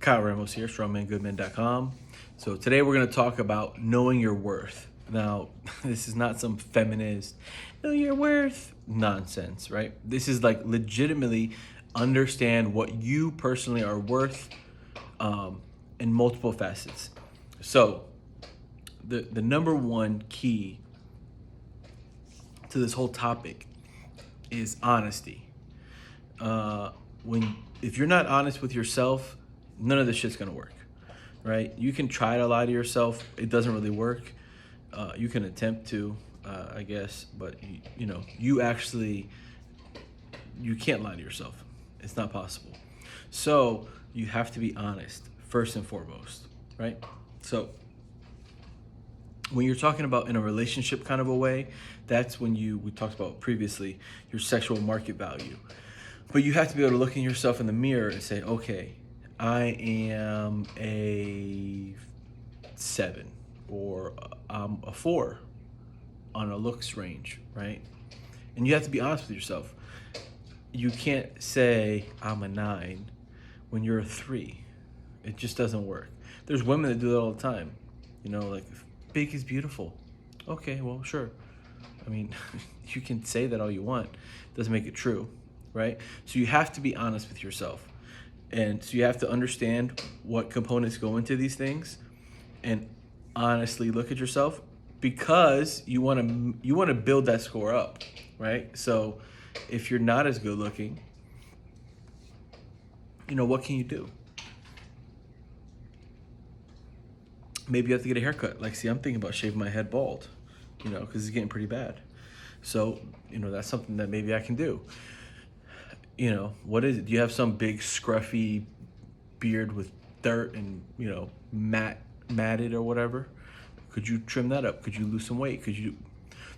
Kyle Ramos here, strongmangoodman.com. So today we're going to talk about knowing your worth. Now, this is not some feminist, know your worth nonsense, right? This is like legitimately understand what you personally are worth in multiple facets. So the number one key to this whole topic is honesty. If you're not honest with yourself, none of this shit's gonna work, right? You can try to lie to yourself; it doesn't really work. You can attempt to, I guess, but you can't lie to yourself. It's not possible. So you have to be honest first and foremost, right? So when you're talking about in a relationship kind of a way, that's when we talked about previously, your sexual market value. But you have to be able to look in yourself in the mirror and say, okay, I am a 7 or I'm a 4 on a looks range, right? And you have to be honest with yourself. You can't say I'm a 9 when you're a 3. It just doesn't work. There's women that do that all the time. Like, big is beautiful. Okay, well, sure. I mean, you can say that all you want. Doesn't make it true, right? So you have to be honest with yourself. And so you have to understand what components go into these things and honestly look at yourself, because you want to build that score up, right? So if you're not as good looking, what can you do? Maybe you have to get a haircut. Like, see, I'm thinking about shaving my head bald, because it's getting pretty bad. So, that's something that maybe I can do. What is it? Do you have some big scruffy beard with dirt and, matted or whatever? Could you trim that up? Could you lose some weight?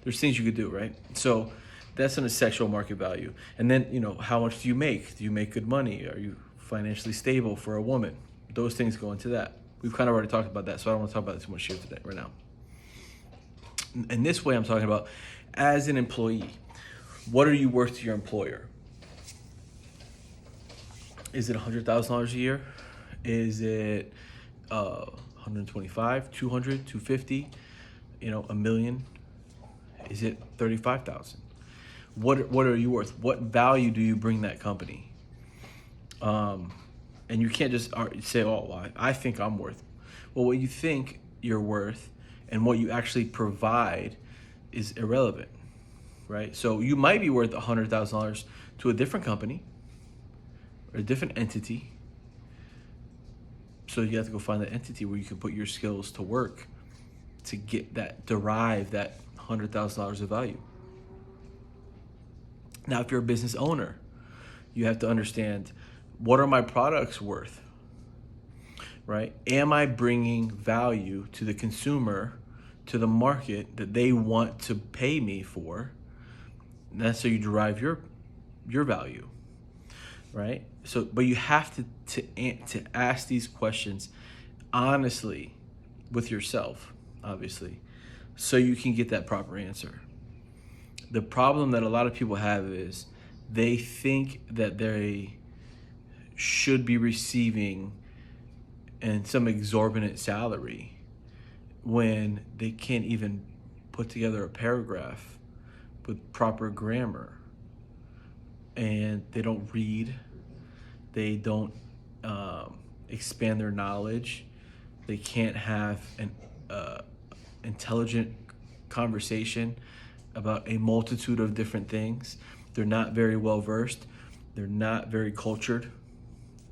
There's things you could do, right? So that's in a sexual market value. And then, how much do you make? Do you make good money? Are you financially stable for a woman? Those things go into that. We've kind of already talked about that, so I don't want to talk about it too much here today, right now. And this way I'm talking about as an employee. What are you worth to your employer? Is it $100,000 a year? Is it 125, 200, 250, a million? Is it 35,000? What are you worth? What value do you bring that company? And you can't just say, oh, well, I think I'm worth. Well, what you think you're worth and what you actually provide is irrelevant, right? So you might be worth $100,000 to a different company or a different entity. So you have to go find that entity where you can put your skills to work to derive that $100,000 of value. Now, if you're a business owner, you have to understand, what are my products worth, right? Am I bringing value to the consumer, to the market that they want to pay me for? And that's how you derive your value, right? So, but you have to ask these questions honestly with yourself, obviously, so you can get that proper answer. The problem that a lot of people have is they think that they should be receiving some exorbitant salary when they can't even put together a paragraph with proper grammar, and they don't read, they don't expand their knowledge, they can't have an intelligent conversation about a multitude of different things. They're not very well versed, they're not very cultured,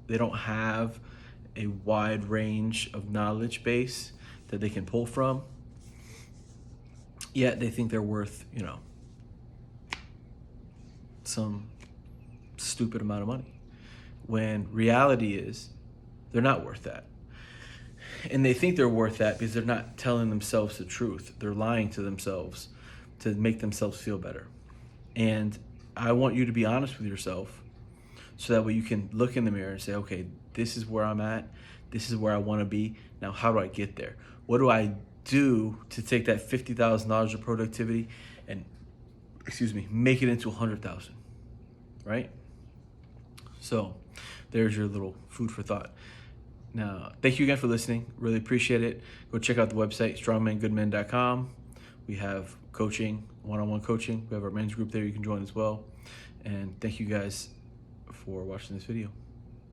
they don't have a wide range of knowledge base that they can pull from, yet they think they're worth, some stupid amount of money, when reality is they're not worth that. And they think they're worth that because they're not telling themselves the truth. They're lying to themselves to make themselves feel better. And I want you to be honest with yourself, so that way you can look in the mirror and say, okay, this is where I'm at. This is where I want to be. Now, how do I get there? What do I do to take that $50,000 of productivity and, make it into 100,000, right? So there's your little food for thought. Now, thank you again for listening. Really appreciate it. Go check out the website, strongmengoodmen.com. We have coaching, one-on-one coaching. We have our men's group there you can join as well. And thank you guys for watching this video.